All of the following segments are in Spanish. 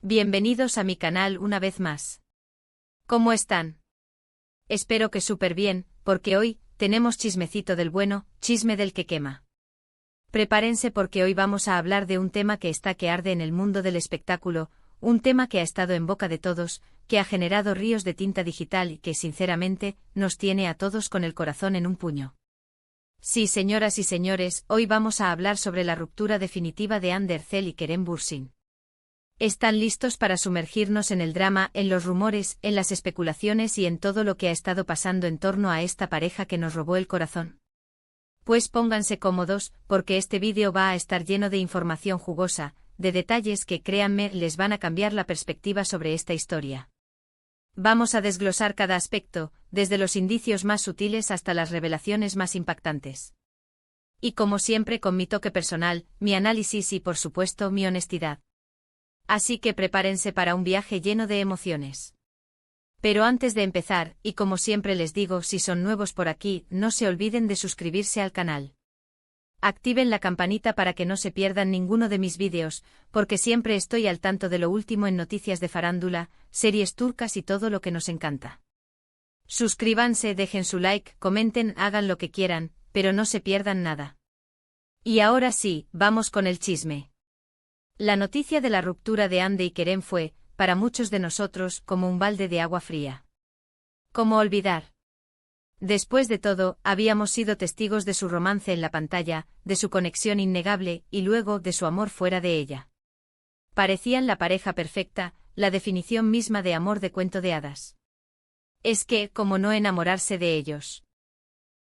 Bienvenidos a mi canal una vez más. ¿Cómo están? Espero que súper bien, porque hoy tenemos chismecito del bueno, chisme del que quema. Prepárense porque hoy vamos a hablar de un tema que está que arde en el mundo del espectáculo, un tema que ha estado en boca de todos, que ha generado ríos de tinta digital y que sinceramente nos tiene a todos con el corazón en un puño. Sí, señoras y señores, hoy vamos a hablar sobre la ruptura definitiva de Ander Erzel y Kerem Bürsin. ¿Están listos para sumergirnos en el drama, en los rumores, en las especulaciones y en todo lo que ha estado pasando en torno a esta pareja que nos robó el corazón? Pues pónganse cómodos, porque este vídeo va a estar lleno de información jugosa, de detalles que, créanme, les van a cambiar la perspectiva sobre esta historia. Vamos a desglosar cada aspecto, desde los indicios más sutiles hasta las revelaciones más impactantes. Y como siempre con mi toque personal, mi análisis y por supuesto mi honestidad. Así que prepárense para un viaje lleno de emociones. Pero antes de empezar, y como siempre les digo, si son nuevos por aquí, no se olviden de suscribirse al canal. Activen la campanita para que no se pierdan ninguno de mis vídeos, porque siempre estoy al tanto de lo último en noticias de farándula, series turcas y todo lo que nos encanta. Suscríbanse, dejen su like, comenten, hagan lo que quieran, pero no se pierdan nada. Y ahora sí, vamos con el chisme. La noticia de la ruptura de Hande y Kerem fue, para muchos de nosotros, como un balde de agua fría. ¿Cómo olvidar? Después de todo, habíamos sido testigos de su romance en la pantalla, de su conexión innegable, y luego de su amor fuera de ella. Parecían la pareja perfecta, la definición misma de amor de cuento de hadas. Es que, ¿cómo no enamorarse de ellos?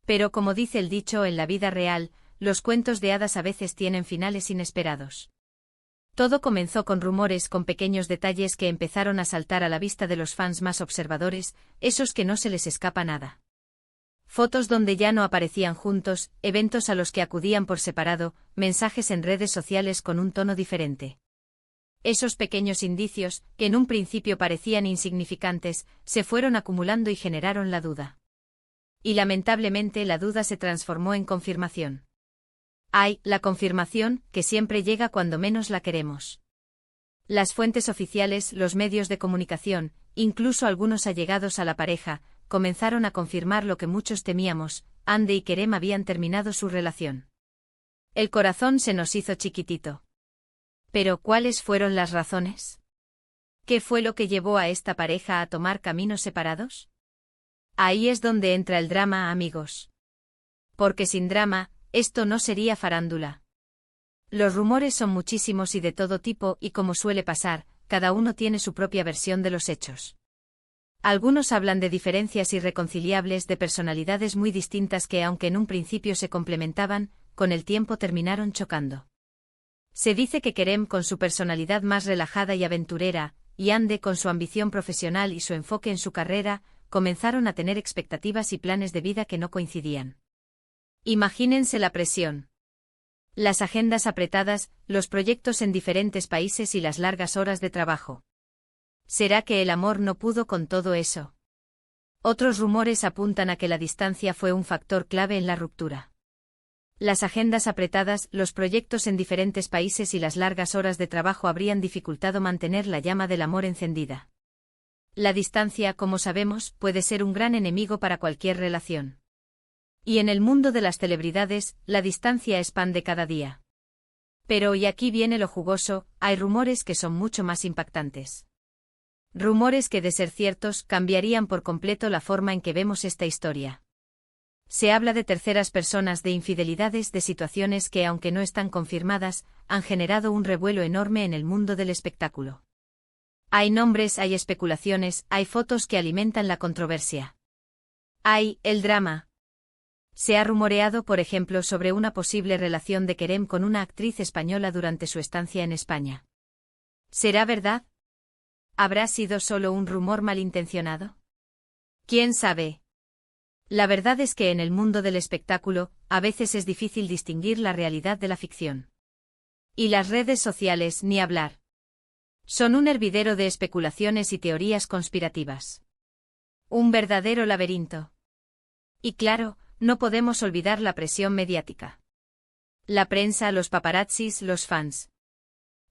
Pero como dice el dicho en la vida real, los cuentos de hadas a veces tienen finales inesperados. Todo comenzó con rumores, con pequeños detalles que empezaron a saltar a la vista de los fans más observadores, esos que no se les escapa nada. Fotos donde ya no aparecían juntos, eventos a los que acudían por separado, mensajes en redes sociales con un tono diferente. Esos pequeños indicios, que en un principio parecían insignificantes, se fueron acumulando y generaron la duda. Y lamentablemente la duda se transformó en confirmación. Hay, la confirmación, que siempre llega cuando menos la queremos. Las fuentes oficiales, los medios de comunicación, incluso algunos allegados a la pareja, comenzaron a confirmar lo que muchos temíamos: Hande y Kerem habían terminado su relación. El corazón se nos hizo chiquitito. Pero, ¿cuáles fueron las razones? ¿Qué fue lo que llevó a esta pareja a tomar caminos separados? Ahí es donde entra el drama, amigos. Porque sin drama, esto no sería farándula. Los rumores son muchísimos y de todo tipo y como suele pasar, cada uno tiene su propia versión de los hechos. Algunos hablan de diferencias irreconciliables, de personalidades muy distintas que aunque en un principio se complementaban, con el tiempo terminaron chocando. Se dice que Kerem con su personalidad más relajada y aventurera, y Hande con su ambición profesional y su enfoque en su carrera, comenzaron a tener expectativas y planes de vida que no coincidían. Imagínense la presión. Las agendas apretadas, los proyectos en diferentes países y las largas horas de trabajo. ¿Será que el amor no pudo con todo eso? Otros rumores apuntan a que la distancia fue un factor clave en la ruptura. Las agendas apretadas, los proyectos en diferentes países y las largas horas de trabajo habrían dificultado mantener la llama del amor encendida. La distancia, como sabemos, puede ser un gran enemigo para cualquier relación. Y en el mundo de las celebridades, la distancia expande cada día. Pero y aquí viene lo jugoso, hay rumores que son mucho más impactantes. Rumores que, de ser ciertos, cambiarían por completo la forma en que vemos esta historia. Se habla de terceras personas, de infidelidades, de situaciones que, aunque no están confirmadas, han generado un revuelo enorme en el mundo del espectáculo. Hay nombres, hay especulaciones, hay fotos que alimentan la controversia. Hay el drama. Se ha rumoreado, por ejemplo, sobre una posible relación de Kerem con una actriz española durante su estancia en España. ¿Será verdad? ¿Habrá sido solo un rumor malintencionado? ¿Quién sabe? La verdad es que en el mundo del espectáculo, a veces es difícil distinguir la realidad de la ficción. Y las redes sociales, ni hablar. Son un hervidero de especulaciones y teorías conspirativas. Un verdadero laberinto. Y claro, no podemos olvidar la presión mediática. La prensa, los paparazzis, los fans.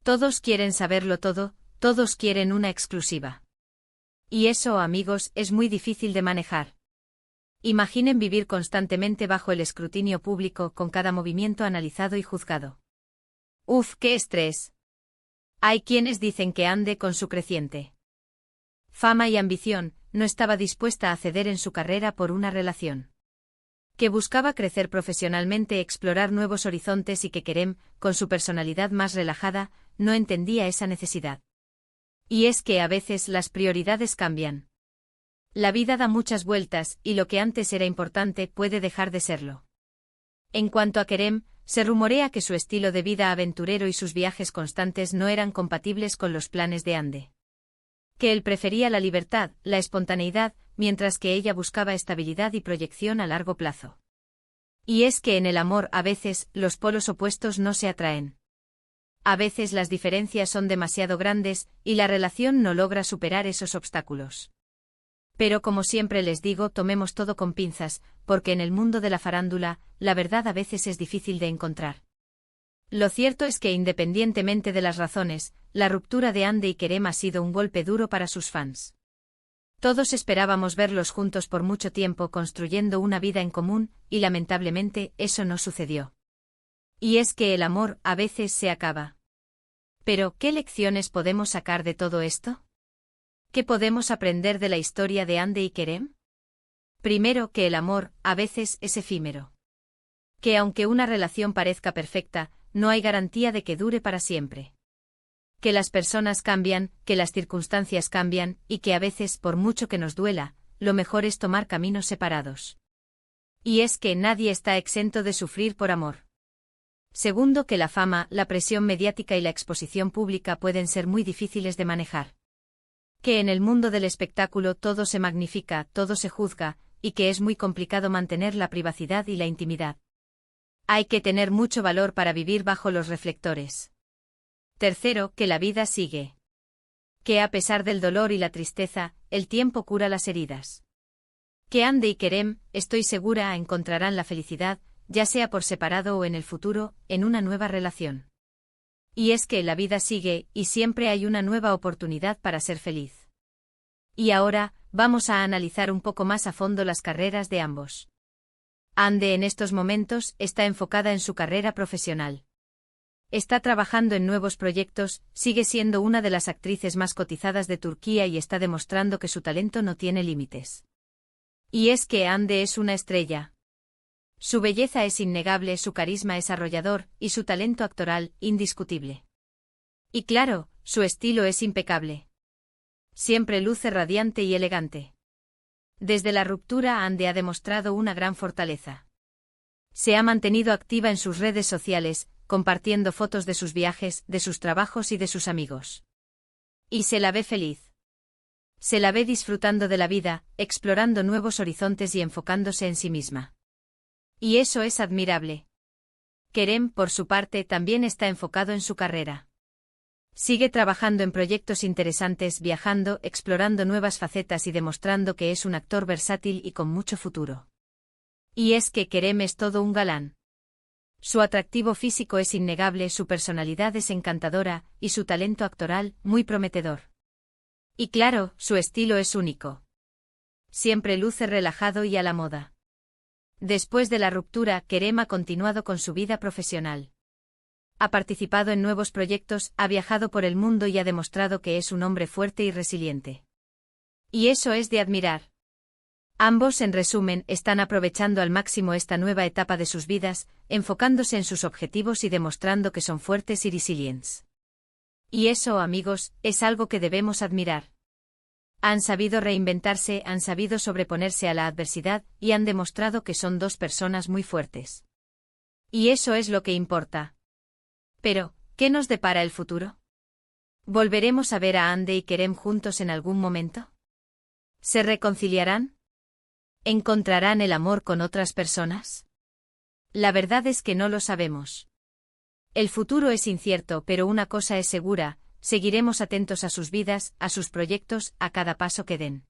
Todos quieren saberlo todo, todos quieren una exclusiva. Y eso, amigos, es muy difícil de manejar. Imaginen vivir constantemente bajo el escrutinio público con cada movimiento analizado y juzgado. ¡Uf, qué estrés! Hay quienes dicen que Ande, con su creciente fama y ambición, no estaba dispuesta a ceder en su carrera por una relación. Que buscaba crecer profesionalmente, explorar nuevos horizontes y que Kerem, con su personalidad más relajada, no entendía esa necesidad. Y es que a veces las prioridades cambian. La vida da muchas vueltas y lo que antes era importante puede dejar de serlo. En cuanto a Kerem, se rumorea que su estilo de vida aventurero y sus viajes constantes no eran compatibles con los planes de Ande. Que él prefería la libertad, la espontaneidad, mientras que ella buscaba estabilidad y proyección a largo plazo. Y es que en el amor a veces los polos opuestos no se atraen. A veces las diferencias son demasiado grandes y la relación no logra superar esos obstáculos. Pero como siempre les digo, tomemos todo con pinzas, porque en el mundo de la farándula, la verdad a veces es difícil de encontrar. Lo cierto es que independientemente de las razones, la ruptura de Ande y Kerem ha sido un golpe duro para sus fans. Todos esperábamos verlos juntos por mucho tiempo construyendo una vida en común, y lamentablemente eso no sucedió. Y es que el amor a veces se acaba. Pero, ¿qué lecciones podemos sacar de todo esto? ¿Qué podemos aprender de la historia de Ande y Kerem? Primero, que el amor, a veces, es efímero. Que aunque una relación parezca perfecta, no hay garantía de que dure para siempre. Que las personas cambian, que las circunstancias cambian, y que a veces, por mucho que nos duela, lo mejor es tomar caminos separados. Y es que nadie está exento de sufrir por amor. Segundo, que la fama, la presión mediática y la exposición pública pueden ser muy difíciles de manejar. Que en el mundo del espectáculo todo se magnifica, todo se juzga, y que es muy complicado mantener la privacidad y la intimidad. Hay que tener mucho valor para vivir bajo los reflectores. Tercero, que la vida sigue. Que a pesar del dolor y la tristeza, el tiempo cura las heridas. Que Ande y Kerem, estoy segura, encontrarán la felicidad, ya sea por separado o en el futuro, en una nueva relación. Y es que la vida sigue, y siempre hay una nueva oportunidad para ser feliz. Y ahora, vamos a analizar un poco más a fondo las carreras de ambos. Ande en estos momentos está enfocada en su carrera profesional. Está trabajando en nuevos proyectos, sigue siendo una de las actrices más cotizadas de Turquía y está demostrando que su talento no tiene límites. Y es que Ande es una estrella. Su belleza es innegable, su carisma es arrollador, y su talento actoral, indiscutible. Y claro, su estilo es impecable. Siempre luce radiante y elegante. Desde la ruptura, Ande ha demostrado una gran fortaleza. Se ha mantenido activa en sus redes sociales, compartiendo fotos de sus viajes, de sus trabajos y de sus amigos. Y se la ve feliz. Se la ve disfrutando de la vida, explorando nuevos horizontes y enfocándose en sí misma. Y eso es admirable. Kerem, por su parte, también está enfocado en su carrera. Sigue trabajando en proyectos interesantes, viajando, explorando nuevas facetas y demostrando que es un actor versátil y con mucho futuro. Y es que Kerem es todo un galán. Su atractivo físico es innegable, su personalidad es encantadora, y su talento actoral, muy prometedor. Y claro, su estilo es único. Siempre luce relajado y a la moda. Después de la ruptura, Kerem ha continuado con su vida profesional. Ha participado en nuevos proyectos, ha viajado por el mundo y ha demostrado que es un hombre fuerte y resiliente. Y eso es de admirar. Ambos, en resumen, están aprovechando al máximo esta nueva etapa de sus vidas, enfocándose en sus objetivos y demostrando que son fuertes y resilientes. Y eso, amigos, es algo que debemos admirar. Han sabido reinventarse, han sabido sobreponerse a la adversidad y han demostrado que son dos personas muy fuertes. Y eso es lo que importa. Pero, ¿qué nos depara el futuro? ¿Volveremos a ver a Ande y Kerem juntos en algún momento? ¿Se reconciliarán? ¿Encontrarán el amor con otras personas? La verdad es que no lo sabemos. El futuro es incierto, pero una cosa es segura: seguiremos atentos a sus vidas, a sus proyectos, a cada paso que den.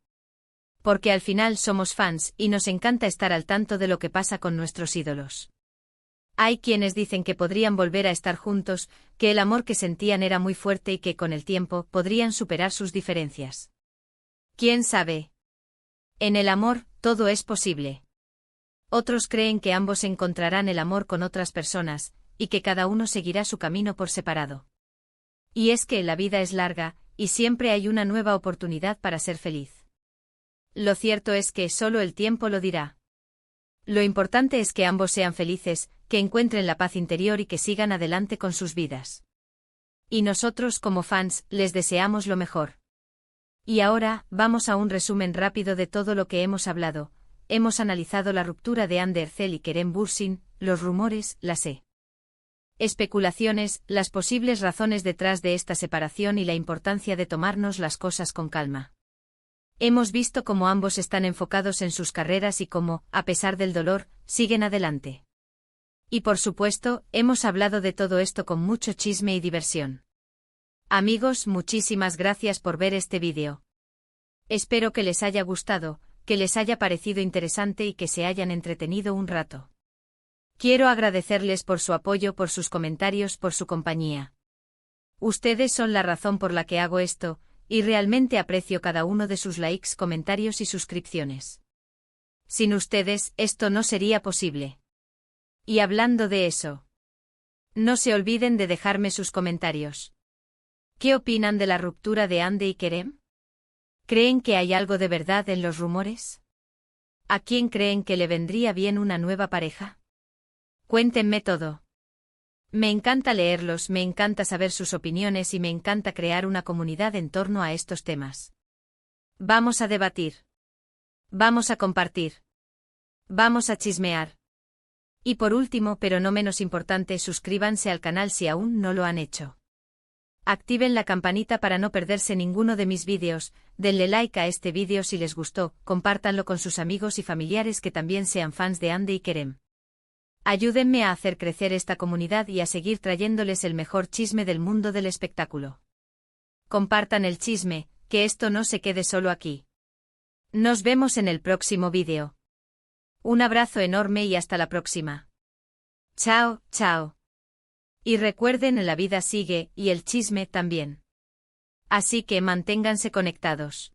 Porque al final somos fans y nos encanta estar al tanto de lo que pasa con nuestros ídolos. Hay quienes dicen que podrían volver a estar juntos, que el amor que sentían era muy fuerte y que con el tiempo podrían superar sus diferencias. ¿Quién sabe? En el amor, todo es posible. Otros creen que ambos encontrarán el amor con otras personas, y que cada uno seguirá su camino por separado. Y es que la vida es larga, y siempre hay una nueva oportunidad para ser feliz. Lo cierto es que solo el tiempo lo dirá. Lo importante es que ambos sean felices, que encuentren la paz interior y que sigan adelante con sus vidas. Y nosotros como fans, les deseamos lo mejor. Y ahora, vamos a un resumen rápido de todo lo que hemos hablado. Hemos analizado la ruptura de Ander Ercel y Kerem Bürsin, los rumores, las especulaciones, las posibles razones detrás de esta separación y la importancia de tomarnos las cosas con calma. Hemos visto cómo ambos están enfocados en sus carreras y cómo, a pesar del dolor, siguen adelante. Y por supuesto, hemos hablado de todo esto con mucho chisme y diversión. Amigos, muchísimas gracias por ver este vídeo. Espero que les haya gustado, que les haya parecido interesante y que se hayan entretenido un rato. Quiero agradecerles por su apoyo, por sus comentarios, por su compañía. Ustedes son la razón por la que hago esto, y realmente aprecio cada uno de sus likes, comentarios y suscripciones. Sin ustedes, esto no sería posible. Y hablando de eso, no se olviden de dejarme sus comentarios. ¿Qué opinan de la ruptura de Hande y Kerem? ¿Creen que hay algo de verdad en los rumores? ¿A quién creen que le vendría bien una nueva pareja? Cuéntenme todo. Me encanta leerlos, me encanta saber sus opiniones y me encanta crear una comunidad en torno a estos temas. Vamos a debatir. Vamos a compartir. Vamos a chismear. Y por último, pero no menos importante, suscríbanse al canal si aún no lo han hecho. Activen la campanita para no perderse ninguno de mis vídeos, denle like a este vídeo si les gustó, compártanlo con sus amigos y familiares que también sean fans de Hande y Kerem. Ayúdenme a hacer crecer esta comunidad y a seguir trayéndoles el mejor chisme del mundo del espectáculo. Compartan el chisme, que esto no se quede solo aquí. Nos vemos en el próximo vídeo. Un abrazo enorme y hasta la próxima. Chao, chao. Y recuerden, la vida sigue, y el chisme también. Así que manténganse conectados.